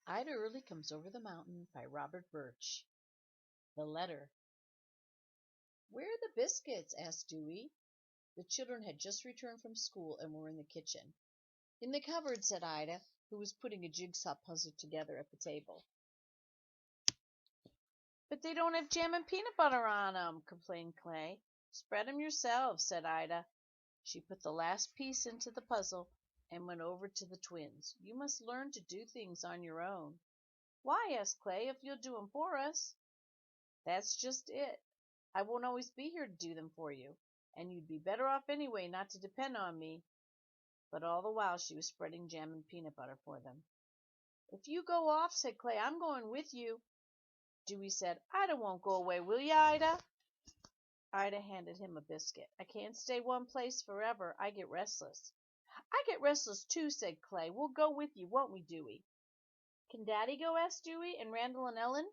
Ida Early Comes Over the Mountain by Robert Birch. The letter. Where are the biscuits? Asked Dewey. The children had just returned from school and were in the kitchen. In the cupboard, said Ida, who was putting a jigsaw puzzle together at the table. But they don't have jam and peanut butter on 'em, complained Clay. Spread 'em yourselves, said Ida. She put the last piece into the puzzle and went over to the twins. You must learn to do things on your own. Why? Asked Clay, if you'll do 'em for us. That's just it. I won't always be here to do them for you, and you'd be better off anyway not to depend on me. But all the while she was spreading jam and peanut butter for them. If you go off, said Clay, I'm going with you. Dewey said, Ida won't go away, will you, Ida? Ida handed him a biscuit. I can't stay one place forever. I get restless. I get restless too, said Clay. We'll go with you, won't we, Dewey? Can Daddy go? Asked Dewey, and Randall and Ellen.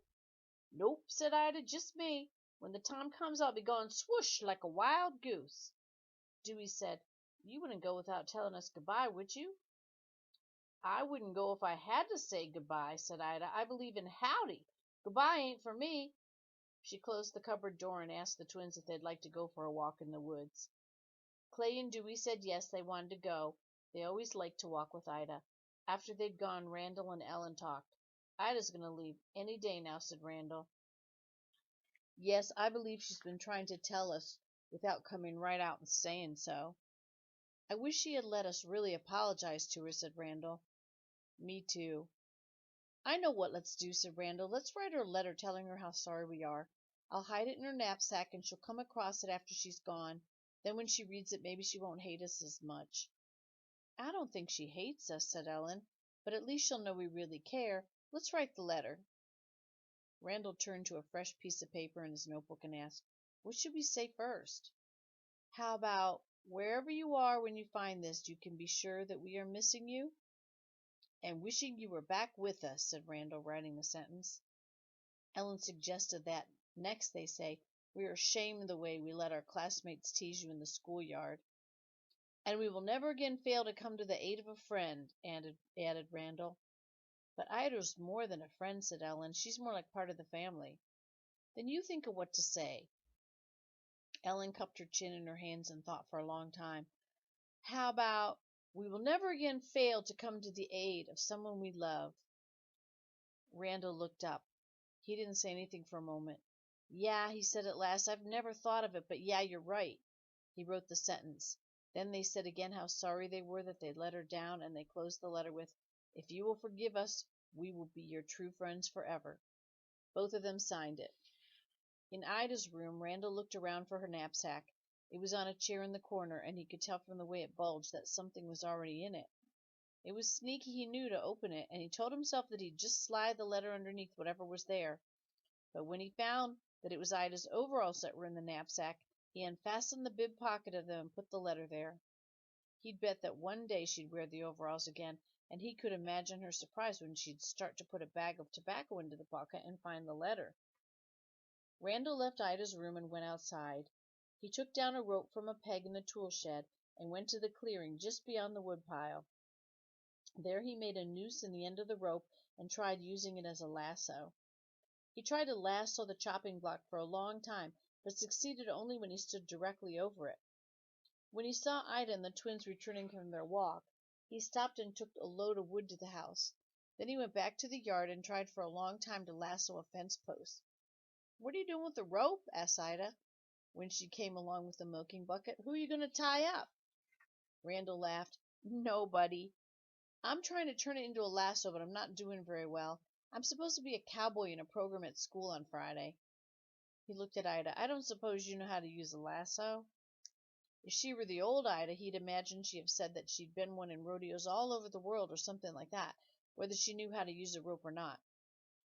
Nope, said Ida, just me. When the time comes, I'll be going swoosh like a wild goose. Dewey said, You wouldn't go without telling us goodbye, would you? I wouldn't go if I had to say goodbye, said Ida. I believe in howdy. Goodbye ain't for me. She closed the cupboard door and asked the twins if they'd like to go for a walk in the woods. Clay and Dewey said yes, they wanted to go. They always liked to walk with Ida. After they'd gone, Randall and Ellen talked. Ida's going to leave any day now, said Randall. Yes, I believe she's been trying to tell us without coming right out and saying so. I wish she had let us really apologize to her, said Randall. Me too. I know what let's do, said Randall. Let's write her a letter telling her how sorry we are. I'll hide it in her knapsack and she'll come across it after she's gone. Then when she reads it, maybe she won't hate us as much. I don't think she hates us, said Ellen, but at least she'll know we really care. Let's write the letter. Randall turned to a fresh piece of paper in his notebook and asked, What should we say first? How about, wherever you are when you find this, you can be sure that we are missing you and wishing you were back with us, said Randall, writing the sentence. Ellen suggested that next they say, We are ashamed of the way we let our classmates tease you in the schoolyard. And we will never again fail to come to the aid of a friend, added Randall. But Ida's more than a friend, said Ellen. She's more like part of the family. Then you think of what to say. Ellen cupped her chin in her hands and thought for a long time. How about, we will never again fail to come to the aid of someone we love. Randall looked up. He didn't say anything for a moment. Yeah, he said at last, I've never thought of it, but yeah, you're right. He wrote the sentence. Then they said again how sorry they were that they'd let her down, and they closed the letter with, If you will forgive us, we will be your true friends forever. Both of them signed it. In Ida's room, Randall looked around for her knapsack. It was on a chair in the corner, and he could tell from the way it bulged that something was already in it. It was sneaky, he knew, to open it, and he told himself that he'd just slide the letter underneath whatever was there. But when he found that it was Ida's overalls that were in the knapsack, he unfastened the bib pocket of them and put the letter there. He'd bet that one day she'd wear the overalls again, and he could imagine her surprise when she'd start to put a bag of tobacco into the pocket and find the letter. Randall left Ida's room and went outside. He took down a rope from a peg in the tool shed and went to the clearing just beyond the woodpile. There he made a noose in the end of the rope and tried using it as a lasso. He tried to lasso the chopping block for a long time, but succeeded only when he stood directly over it. When he saw Ida and the twins returning from their walk, he stopped and took a load of wood to the house. Then he went back to the yard and tried for a long time to lasso a fence post. What are you doing with the rope? Asked Ida, when she came along with the milking bucket. Who are you going to tie up? Randall laughed. Nobody. I'm trying to turn it into a lasso, but I'm not doing very well. I'm supposed to be a cowboy in a program at school on Friday. He looked at Ida. I don't suppose you know how to use a lasso? If she were the old Ida, he'd imagine she'd have said that she'd been one in rodeos all over the world or something like that, whether she knew how to use a rope or not.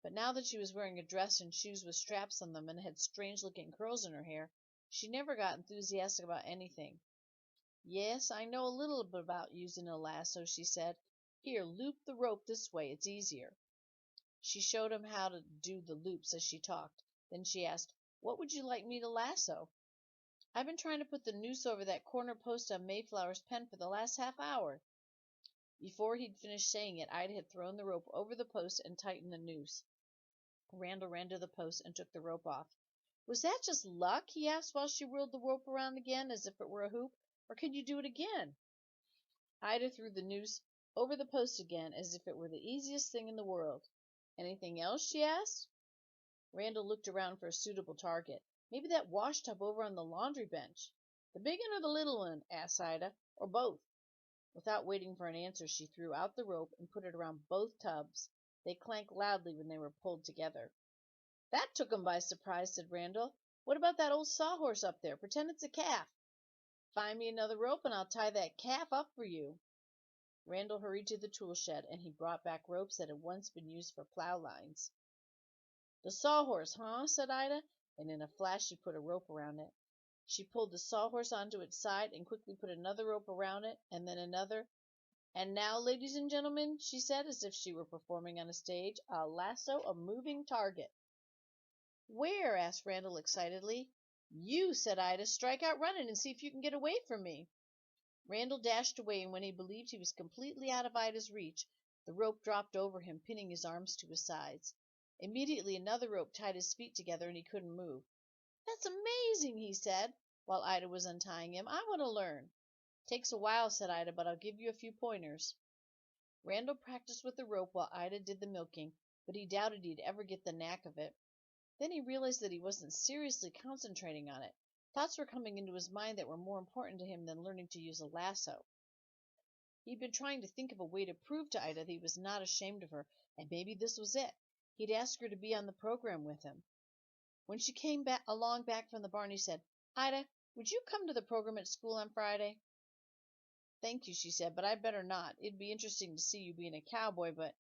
But now that she was wearing a dress and shoes with straps on them and had strange-looking curls in her hair, she never got enthusiastic about anything. Yes, I know a little bit about using a lasso, she said. Here, loop the rope this way. It's easier. She showed him how to do the loops as she talked. Then she asked, What would you like me to lasso? I've been trying to put the noose over that corner post on Mayflower's pen for the last half hour. Before he'd finished saying it, Ida had thrown the rope over the post and tightened the noose. Randall ran to the post and took the rope off. "Was that just luck?" he asked while she whirled the rope around again as if it were a hoop. "Or can you do it again?" Ida threw the noose over the post again as if it were the easiest thing in the world. "Anything else?" she asked. Randall looked around for a suitable target. "Maybe that wash tub over on the laundry bench." "The big one or the little one?" asked Ida. "Or both?" Without waiting for an answer, she threw out the rope and put it around both tubs. They clanked loudly when they were pulled together. "That took 'em by surprise," said Randall. "What about that old sawhorse up there? Pretend it's a calf. Find me another rope and I'll tie that calf up for you." Randall hurried to the tool shed, and he brought back ropes that had once been used for plow lines. "The sawhorse, huh?" said Ida, and in a flash she put a rope around it. She pulled the sawhorse onto its side and quickly put another rope around it, and then another. "And now, ladies and gentlemen," she said, as if she were performing on a stage, "I'll lasso a moving target." "Where?" asked Randall excitedly. "You," said Ida. "Strike out running and see if you can get away from me." Randall dashed away, and when he believed he was completely out of Ida's reach, the rope dropped over him, pinning his arms to his sides. Immediately another rope tied his feet together, and he couldn't move. "That's amazing," he said, while Ida was untying him. "I want to learn." "Takes a while," said Ida, "but I'll give you a few pointers." Randall practiced with the rope while Ida did the milking, but he doubted he'd ever get the knack of it. Then he realized that he wasn't seriously concentrating on it. Thoughts were coming into his mind that were more important to him than learning to use a lasso. He'd been trying to think of a way to prove to Ida that he was not ashamed of her, and maybe this was it. He'd ask her to be on the program with him. When she came back from the barn, he said, "Ida, would you come to the program at school on Friday?" "Thank you," she said, "but I'd better not. It'd be interesting to see you being a cowboy, but—"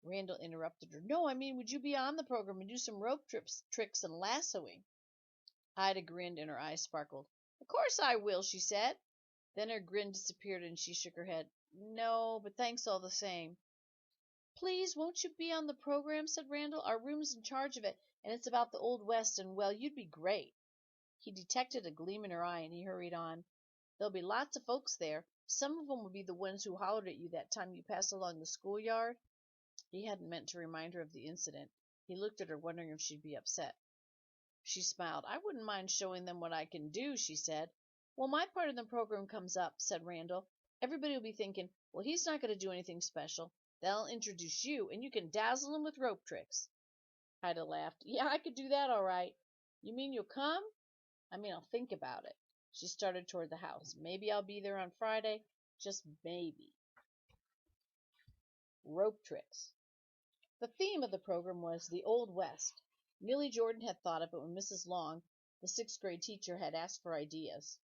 Randall interrupted her. "No, I mean, would you be on the program and do some rope tricks and lassoing?" Ida grinned and her eyes sparkled. "Of course I will," she said. Then her grin disappeared and she shook her head. "No, but thanks all the same." "Please, won't you be on the program?" said Randall. "Our room's in charge of it, and it's about the Old West, and, well, you'd be great." He detected a gleam in her eye, and he hurried on. "There'll be lots of folks there. Some of 'em will be the ones who hollered at you that time you passed along the schoolyard." He hadn't meant to remind her of the incident. He looked at her, wondering if she'd be upset. She smiled. "I wouldn't mind showing them what I can do," she said. "Well, my part of the program comes up," said Randall. "Everybody will be thinking, well, he's not going to do anything special. They'll introduce you, and you can dazzle 'em with rope tricks." Ida laughed. "Yeah, I could do that all right." "You mean you'll come?" "I mean, I'll think about it." She started toward the house. "Maybe I'll be there on Friday. Just maybe." Rope tricks. The theme of the program was the Old West. Millie Jordan had thought of it when Mrs. Long, the sixth-grade teacher, had asked for ideas.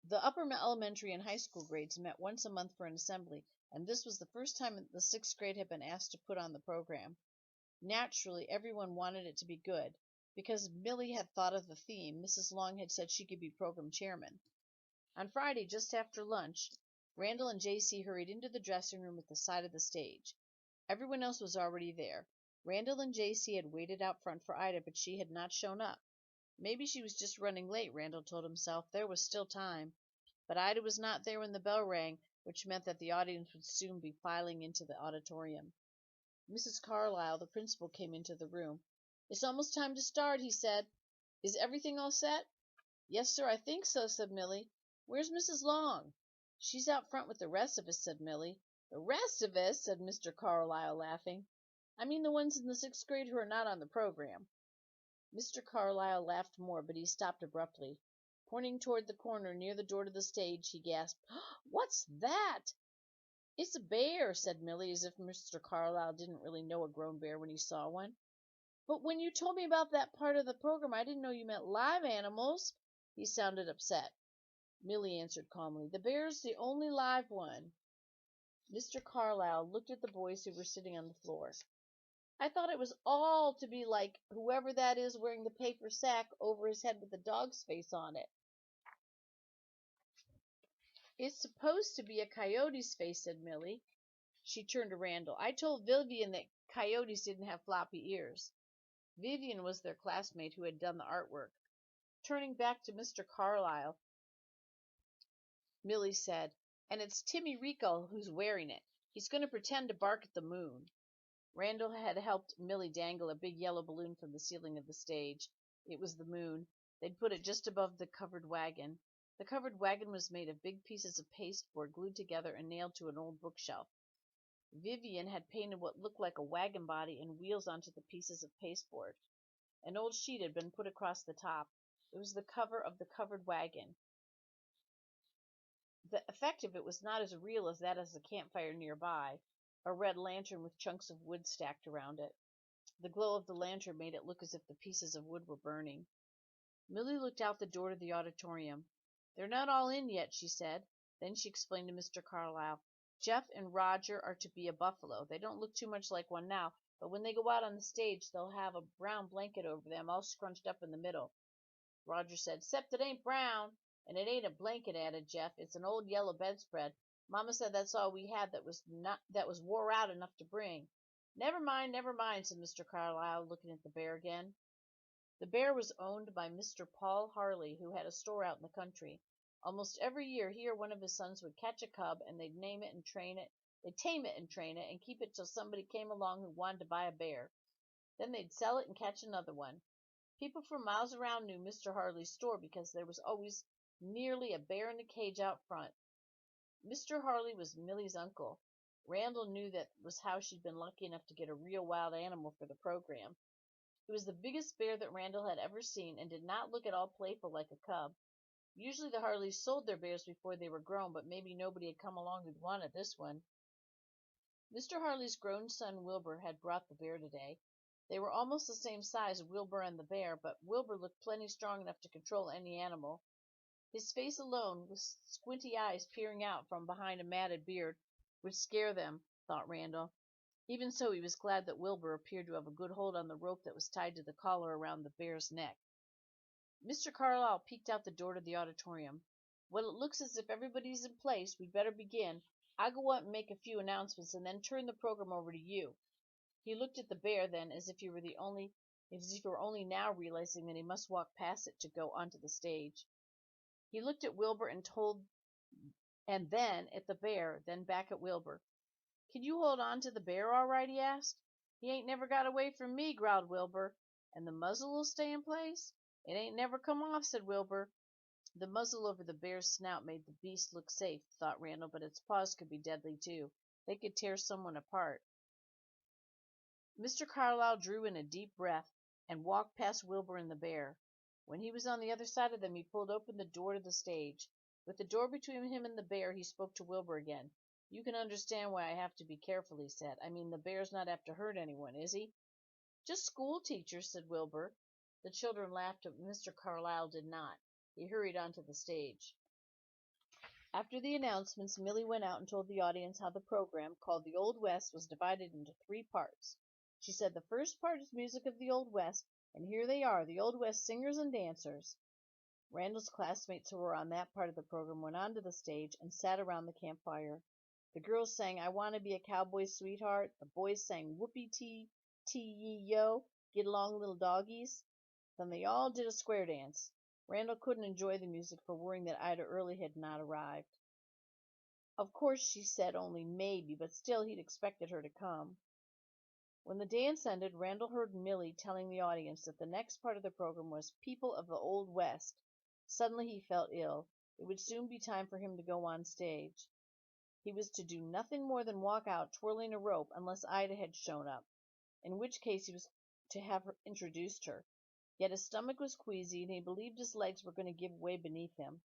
The upper elementary and high school grades met once a month for an assembly, and this was the first time the sixth grade had been asked to put on the program. Naturally, everyone wanted it to be good. Because Millie had thought of the theme, Mrs. Long had said she could be program chairman. On Friday, just after lunch, Randall and J.C. hurried into the dressing room at the side of the stage. Everyone else was already there. Randall and J.C. had waited out front for Ida, but she had not shown up. Maybe she was just running late, Randall told himself. There was still time. But Ida was not there when the bell rang, which meant that the audience would soon be filing into the auditorium. Mrs. Carlyle, the principal, came into the room. "It's almost time to start," he said. "Is everything all set?" "Yes, sir, I think so," said Millie. "Where's Mrs. Long?" "She's out front with the rest of us," said Millie. "The rest of us," said Mr. Carlyle, laughing. "I mean the ones in the sixth grade who are not on the program." Mr. Carlyle laughed more, but he stopped abruptly. Pointing toward the corner near the door to the stage, he gasped, "What's that?" "It's a bear," said Millie, as if Mr. Carlyle didn't really know a grown bear when he saw one. "But when you told me about that part of the program, I didn't know you meant live animals." He sounded upset. Millie answered calmly, "The bear's the only live one." Mr. Carlyle looked at the boys who were sitting on the floor. "I thought it was all to be like whoever that is wearing the paper sack over his head with the dog's face on it." "It's supposed to be a coyote's face," said Millie. She turned to Randall. "I told Vivian that coyotes didn't have floppy ears." Vivian was their classmate who had done the artwork. Turning back to Mr. Carlyle, Millie said, And it's Timmy Rico who's wearing it. He's going to pretend to bark at the moon. Randall had helped Millie dangle a big yellow balloon from the ceiling of the stage. It was the moon. They'd put it just above the covered wagon. The covered wagon was made of big pieces of pasteboard glued together and nailed to an old bookshelf. Vivian had painted what looked like a wagon body and wheels onto the pieces of pasteboard. An old sheet had been put across the top. It was the cover of the covered wagon. The effect of it was not as real as that of the campfire nearby, a red lantern with chunks of wood stacked around it. The glow of the lantern made it look as if the pieces of wood were burning. Milly looked out the door to the auditorium. "They're not all in yet," she said. Then she explained to Mr. Carlyle, "Jeff and Roger are to be a buffalo. They don't look too much like one now, but when they go out on the stage they'll have a brown blanket over them, all scrunched up in the middle." Roger said, "'Cept it ain't brown, and it ain't a blanket," added Jeff. "It's an old yellow bedspread. Mama said that's all we had that was wore out enough to bring." Never mind," said Mr. Carlyle, looking at the bear again. The bear was owned by Mr. Paul Harley, who had a store out in the country. Almost every year he or one of his sons would catch a cub, and they'd tame it and train it, and keep it till somebody came along who wanted to buy a bear. Then they'd sell it and catch another one. People from miles around knew Mr. Harley's store because there was always nearly a bear in a cage out front. Mr. Harley was Milly's uncle. Randall knew that was how she'd been lucky enough to get a real wild animal for the program. It was the biggest bear that Randall had ever seen, and did not look at all playful like a cub. Usually the Harleys sold their bears before they were grown, but maybe nobody had come along who'd wanted this one. Mr. Harley's grown son Wilbur had brought the bear today. They were almost the same size, Wilbur and the bear, but Wilbur looked plenty strong enough to control any animal. His face alone, with squinty eyes peering out from behind a matted beard, would scare them, thought Randall. Even so, he was glad that Wilbur appeared to have a good hold on the rope that was tied to the collar around the bear's neck. Mr. Carlyle peeked out the door to the auditorium. "Well, it looks as if everybody's in place. We'd better begin. I'll go up and make a few announcements, and then turn the program over to you." He looked at the bear then, as if he were only now realizing that he must walk past it to go onto the stage. He looked at Wilbur and then at the bear, then back at Wilbur. "Can you hold on to the bear all right?" he asked. "He ain't never got away from me," growled Wilbur. "And the muzzle'll stay in place?" "It ain't never come off," said Wilbur. The muzzle over the bear's snout made the beast look safe, thought Randall, but its paws could be deadly too. They could tear someone apart. Mr. Carlyle drew in a deep breath and walked past Wilbur and the bear. When he was on the other side of them, he pulled open the door to the stage. With the door between him and the bear, he spoke to Wilbur again. "You can understand why I have to be careful," he said. "I mean, the bear's not apt to hurt anyone, is he?" "Just school teachers," said Wilbur. The children laughed, but Mr. Carlyle did not. He hurried onto the stage. After the announcements, Milly went out and told the audience how the program, called the Old West, was divided into 3 parts. She said, "The first part is music of the Old West, and here they are, the Old West singers and dancers." Randall's classmates who were on that part of the program went onto the stage and sat around the campfire. The girls sang "I Want to Be a Cowboy's Sweetheart." The boys sang "Whoopee Tee Tee Yee Yo, Get Along Little Doggies." Then they all did a square dance. Randall couldn't enjoy the music for worrying that Ida Early had not arrived. Of course, she said only maybe, but still he'd expected her to come. When the dance ended, Randall heard Milly telling the audience that the next part of the program was "People of the Old West." Suddenly he felt ill. It would soon be time for him to go on stage. He was to do nothing more than walk out twirling a rope, unless Ida had shown up, in which case he was to have her introduced her. Yet his stomach was queasy, and he believed his legs were going to give way beneath him.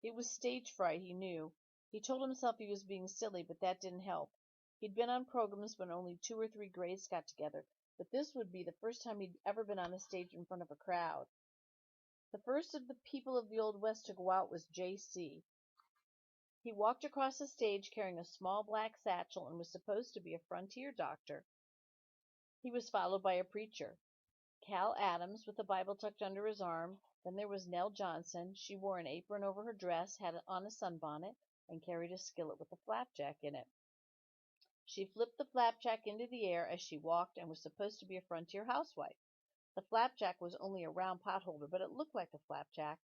It was stage fright, he knew. He told himself he was being silly, but that didn't help. He'd been on programs when only 2 or 3 grades got together, but this would be the first time he'd ever been on a stage in front of a crowd. The first of the people of the Old West to go out was J.C. He walked across the stage carrying a small black satchel and was supposed to be a frontier doctor. He was followed by a preacher, Cal Adams, with a Bible tucked under his arm. Then there was Nell Johnson. She wore an apron over her dress, had on a sunbonnet, and carried a skillet with a flapjack in it. She flipped the flapjack into the air as she walked and was supposed to be a frontier housewife. The flapjack was only a round potholder, but it looked like a flapjack.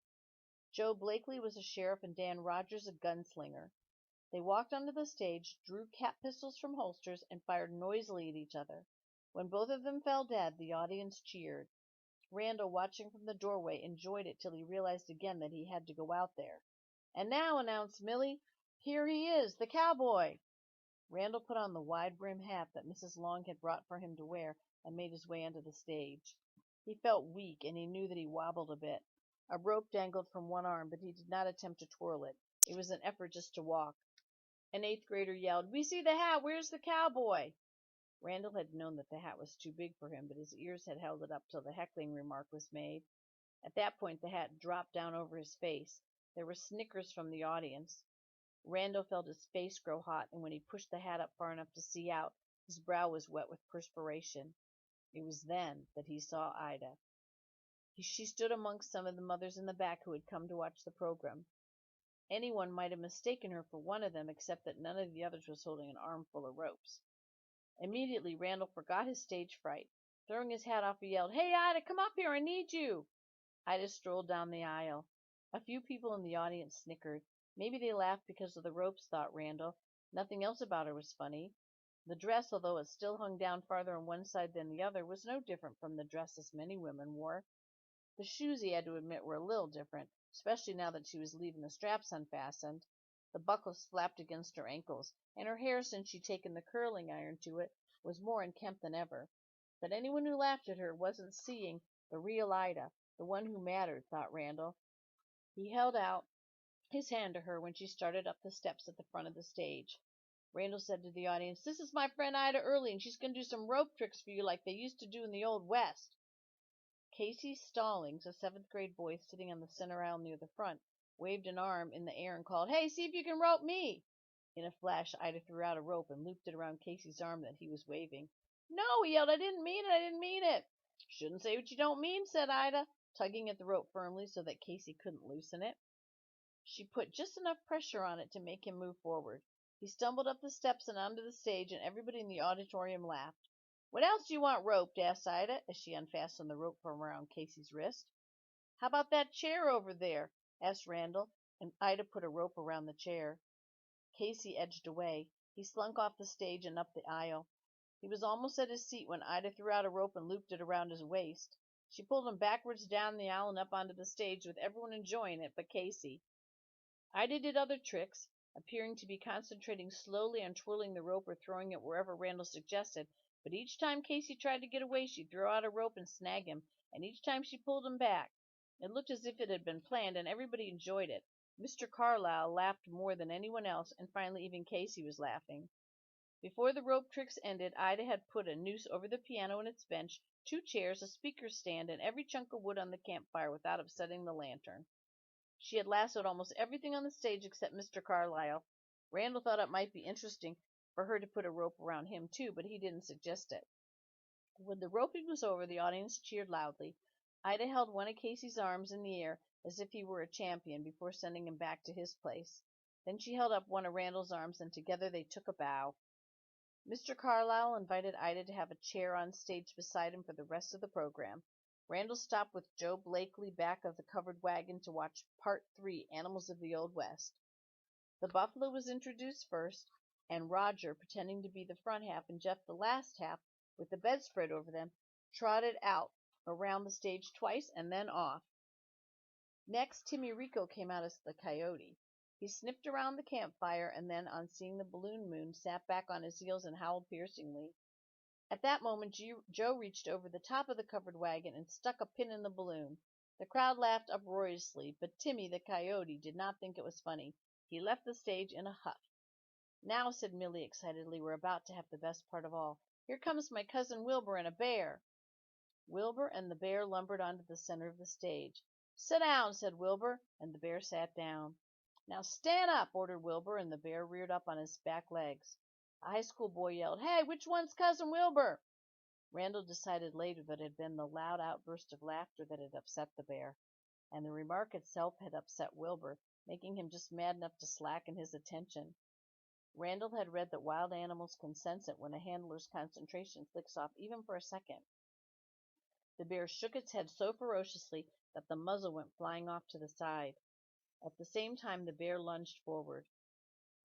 Joe Blakely was a sheriff and Dan Rogers a gunslinger. They walked onto the stage, drew cap pistols from holsters, and fired noisily at each other. When both of them fell dead, the audience cheered. Randall, watching from the doorway, enjoyed it till he realized again that he had to go out there. "And now," announced Millie, "here he is, the cowboy." Randall put on the wide-brimmed hat that Mrs. Long had brought for him to wear and made his way onto the stage. He felt weak, and he knew that he wobbled a bit. A rope dangled from one arm, but he did not attempt to twirl it. It was an effort just to walk. An eighth grader yelled, "We see the hat! Where's the cowboy?" Randall had known that the hat was too big for him, but his ears had held it up till the heckling remark was made. At that point the hat dropped down over his face. There were snickers from the audience. Randall felt his face grow hot, and when he pushed the hat up far enough to see out, his brow was wet with perspiration. It was then that he saw Ida. She stood amongst some of the mothers in the back who had come to watch the program. Anyone might have mistaken her for one of them, except that none of the others was holding an armful of ropes. Immediately Randall forgot his stage fright. Throwing his hat off, he yelled, "Hey, Ida, come up here, I need you." Ida strolled down the aisle. A few people in the audience snickered. Maybe they laughed because of the ropes, thought Randall. Nothing else about her was funny. The dress, although it still hung down farther on one side than the other, was no different from the dresses many women wore. The shoes, he had to admit, were a little different, especially now that she was leaving the straps unfastened. The buckles flapped against her ankles, and her hair, since she'd taken the curling iron to it, was more unkempt than ever. But anyone who laughed at her wasn't seeing the real Ida, the one who mattered, thought Randall. He held out his hand to her when she started up the steps at the front of the stage. Randall said to the audience, "This is my friend Ida Early, and she's going to do some rope tricks for you like they used to do in the Old West." Casey Stallings, a seventh-grade boy sitting on the center aisle near the front, waved an arm in the air and called, "Hey, see if you can rope me." In a flash, Ida threw out a rope and looped it around Casey's arm that he was waving. "No," he yelled, "I didn't mean it, I didn't mean it." "Shouldn't say what you don't mean," said Ida, tugging at the rope firmly so that Casey couldn't loosen it. She put just enough pressure on it to make him move forward. He stumbled up the steps and onto the stage, and everybody in the auditorium laughed. "What else do you want roped?" asked Ida, as she unfastened the rope from around Casey's wrist. "How about that chair over there?" asked Randall, and Ida put a rope around the chair. Casey edged away. He slunk off the stage and up the aisle. He was almost at his seat when Ida threw out a rope and looped it around his waist. She pulled him backwards down the aisle and up onto the stage, with everyone enjoying it but Casey. Ida did other tricks, appearing to be concentrating slowly on twirling the rope or throwing it wherever Randall suggested, but each time Casey tried to get away she'd throw out a rope and snag him, and each time she pulled him back. It looked as if it had been planned, and everybody enjoyed it. Mr. Carlyle laughed more than anyone else, and finally even Casey was laughing. Before the rope tricks ended, Ida had put a noose over the piano and its bench, 2 chairs, a speaker stand, and every chunk of wood on the campfire without upsetting the lantern. She had lassoed almost everything on the stage except Mr. Carlyle. Randall thought it might be interesting for her to put a rope around him, too, but he didn't suggest it. When the roping was over, the audience cheered loudly. Ida held one of Casey's arms in the air as if he were a champion before sending him back to his place. Then she held up one of Randall's arms, and together they took a bow. Mr. Carlyle invited Ida to have a chair on stage beside him for the rest of the program. Randall stopped with Joe Blakely back of the covered wagon to watch Part 3, Animals of the Old West. The buffalo was introduced first, and Roger, pretending to be the front half and Jeff the last half, with the bedspread over them, trotted out around the stage twice and then off. Next, Timmy Rico came out as the coyote. He sniffed around the campfire and then, on seeing the balloon moon, sat back on his heels and howled piercingly. At that moment Joe reached over the top of the covered wagon and stuck a pin in the balloon. The crowd laughed uproariously, but Timmy the coyote did not think it was funny. He left the stage in a huff. "Now," said Millie excitedly, "we're about to have the best part of all. Here comes my cousin Wilbur and a bear." Wilbur and the bear lumbered onto the center of the stage. "Sit down," said Wilbur, and the bear sat down. "Now stand up," ordered Wilbur, and the bear reared up on his back legs. A high school boy yelled, "Hey, which one's Cousin Wilbur?" Randall decided later that it had been the loud outburst of laughter that had upset the bear, and the remark itself had upset Wilbur, making him just mad enough to slacken his attention. Randall had read that wild animals can sense it when a handler's concentration flicks off even for a second. The bear shook its head so ferociously that the muzzle went flying off to the side. At the same time the bear lunged forward.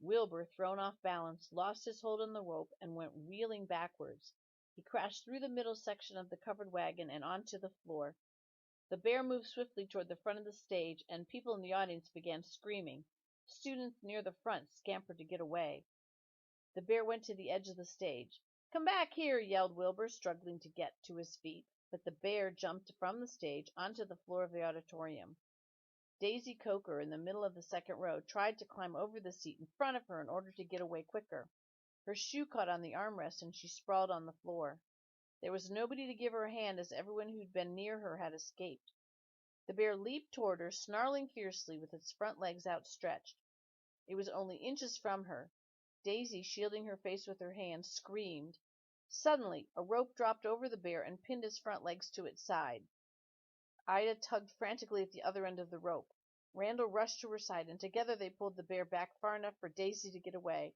Wilbur, thrown off balance, lost his hold on the rope and went reeling backwards. He crashed through the middle section of the covered wagon and onto the floor. The bear moved swiftly toward the front of the stage, and people in the audience began screaming. Students near the front scampered to get away. The bear went to the edge of the stage. "Come back here!" yelled Wilbur, struggling to get to his feet, but the bear jumped from the stage onto the floor of the auditorium. Daisy Coker, in the middle of the second row, tried to climb over the seat in front of her in order to get away quicker. Her shoe caught on the armrest and she sprawled on the floor. There was nobody to give her a hand, as everyone who'd been near her had escaped. The bear leaped toward her, snarling fiercely with its front legs outstretched. It was only inches from her. Daisy, shielding her face with her hands, screamed. Suddenly, a rope dropped over the bear and pinned his front legs to its side. Ida tugged frantically at the other end of the rope. Randall rushed to her side, and together they pulled the bear back far enough for Daisy to get away.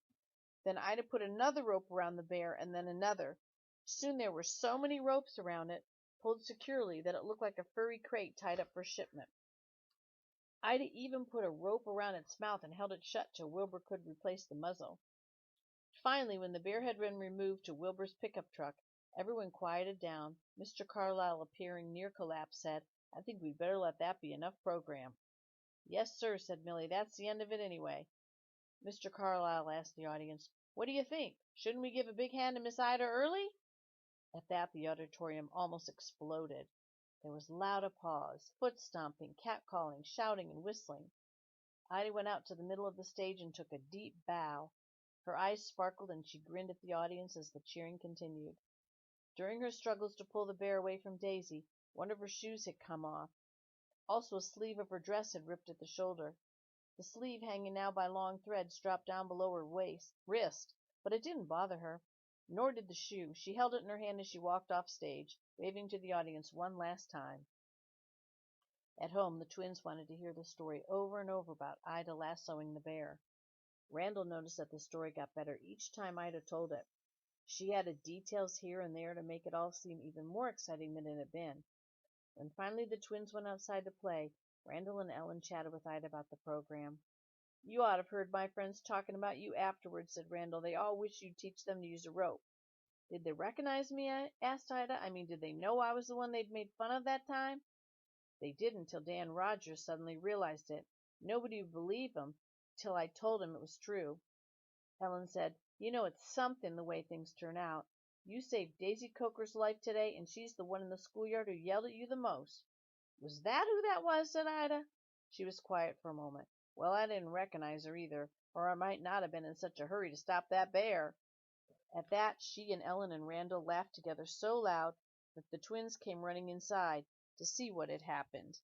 Then Ida put another rope around the bear, and then another. Soon there were so many ropes around it, pulled securely, that it looked like a furry crate tied up for shipment. Ida even put a rope around its mouth and held it shut till Wilbur could replace the muzzle. Finally, when the bear had been removed to Wilbur's pickup truck, everyone quieted down. Mr. Carlyle, appearing near collapse, said, "I think we'd better let that be enough program." "Yes, sir," said Millie. "That's the end of it, anyway." Mr. Carlyle asked the audience, "What do you think? Shouldn't we give a big hand to Miss Ida early?" At that the auditorium almost exploded. There was loud applause, foot stomping, cat-calling, shouting, and whistling. Ida went out to the middle of the stage and took a deep bow. Her eyes sparkled and she grinned at the audience as the cheering continued. During her struggles to pull the bear away from Daisy, one of her shoes had come off. Also, a sleeve of her dress had ripped at the shoulder. The sleeve, hanging now by long threads, dropped down below her wrist, but it didn't bother her. Nor did the shoe. She held it in her hand as she walked off stage, waving to the audience one last time. At home, the twins wanted to hear the story over and over about Ida lassoing the bear. Randall noticed that the story got better each time Ida told it. She added details here and there to make it all seem even more exciting than it had been. When finally the twins went outside to play, Randall and Ellen chatted with Ida about the program. "You ought to have heard my friends talking about you afterwards," said Randall. "They all wish you'd teach them to use a rope." "Did they recognize me?" asked Ida. "I mean, did they know I was the one they'd made fun of that time?" "They didn't till Dan Rogers suddenly realized it. Nobody would believe him till I told him it was true." Ellen said, "You know it's something the way things turn out. You saved Daisy Coker's life today, and she's the one in the schoolyard who yelled at you the most." "Was that who that was?" said Ida. She was quiet for a moment. "Well, I didn't recognize her either, or I might not have been in such a hurry to stop that bear." At that, she and Ellen and Randall laughed together so loud that the twins came running inside to see what had happened.